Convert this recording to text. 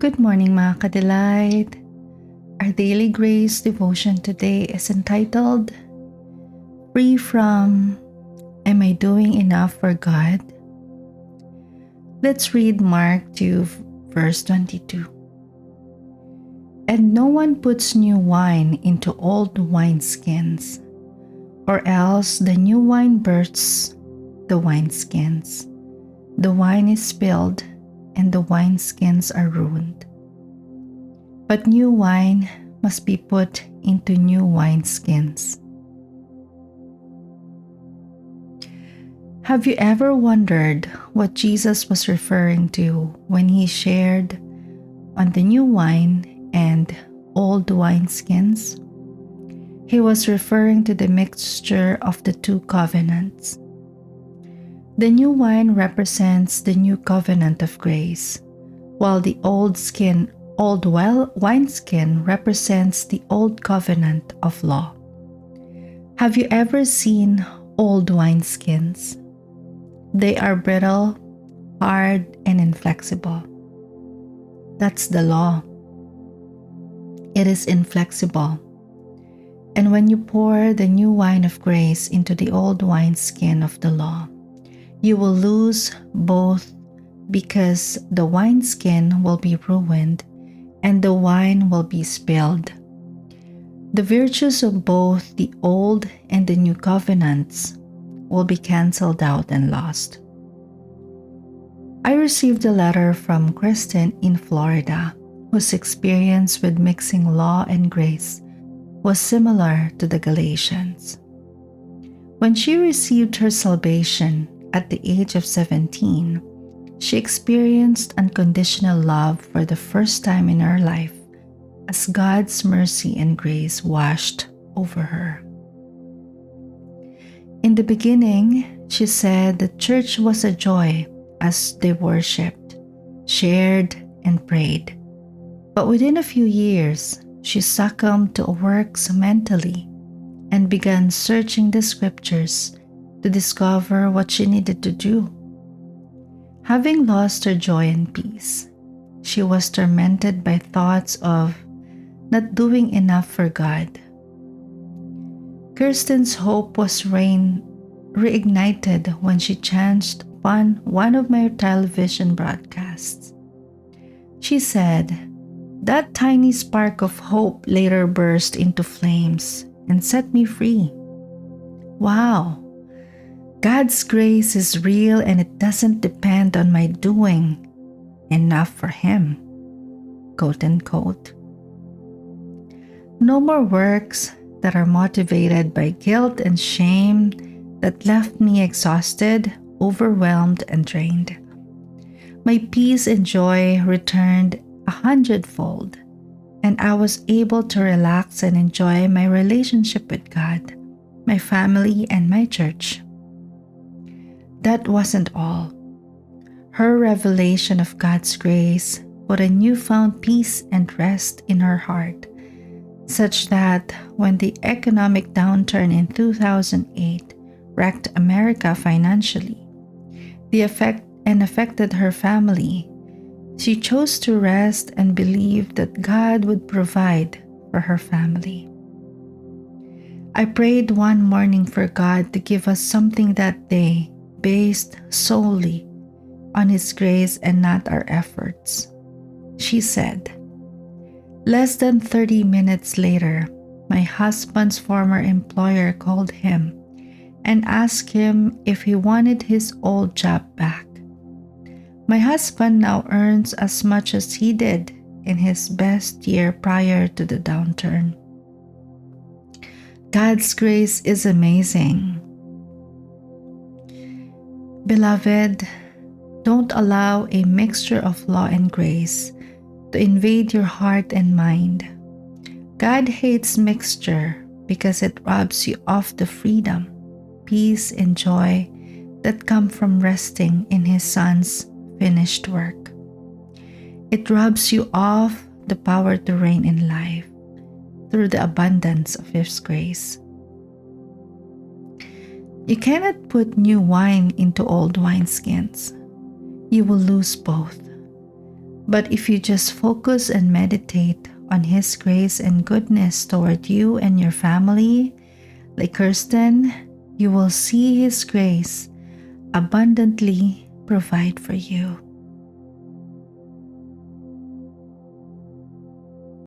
Good morning mga ka-delight. Our daily grace devotion today is entitled, Free from Am I Doing Enough for God? Let's read Mark 2 verse 22. And no one puts new wine into old wineskins, or else the new wine bursts the wineskins. The wine is spilled and the wineskins are ruined. But new wine must be put into new wineskins. Have you ever wondered what Jesus was referring to when he shared on the new wine and old wineskins? He was referring to the mixture of the two covenants. The new wine represents the new covenant of grace, while the old wineskin represents the old covenant of law. Have you ever seen old wineskins? They are brittle, hard, and inflexible. That's the law. It is inflexible. And when you pour the new wine of grace into the old wineskin of the law, you will lose both, because the wineskin will be ruined and the wine will be spilled. The virtues of both the old and the new covenants will be canceled out and lost. I received a letter from Kristen in Florida, whose experience with mixing law and grace was similar to the Galatians. When she received her salvation at the age of 17, she experienced unconditional love for the first time in her life as God's mercy and grace washed over her. In the beginning, she said that church was a joy as they worshiped, shared, and prayed. But within a few years, she succumbed to works mentally and began searching the scriptures to discover what she needed to do. Having lost her joy and peace, she was tormented by thoughts of not doing enough for God. Kirsten's hope was reignited when she chanced upon one of my television broadcasts. She said, "That tiny spark of hope later burst into flames and set me free. Wow! God's grace is real and it doesn't depend on my doing enough for Him." Quote unquote. No more works that are motivated by guilt and shame that left me exhausted, overwhelmed, and drained. My peace and joy returned 100-fold, and I was able to relax and enjoy my relationship with God, my family, and my church. That wasn't all. Her revelation of God's grace put a newfound peace and rest in her heart, such that when the economic downturn in 2008 wrecked America financially, affected her family, she chose to rest and believe that God would provide for her family. I prayed one morning for God to give us something that day based solely on His grace and not our efforts. She said, less than 30 minutes later, my husband's former employer called him and asked him if he wanted his old job back. My husband now earns as much as he did in his best year prior to the downturn. God's grace is amazing. Beloved, don't allow a mixture of law and grace to invade your heart and mind. God hates mixture because it robs you of the freedom, peace, and joy that come from resting in His Son's finished work. It robs you of the power to reign in life through the abundance of His grace. You cannot put new wine into old wineskins. You will lose both. But if you just focus and meditate on His grace and goodness toward you and your family, like Kirsten, you will see His grace abundantly provide for you.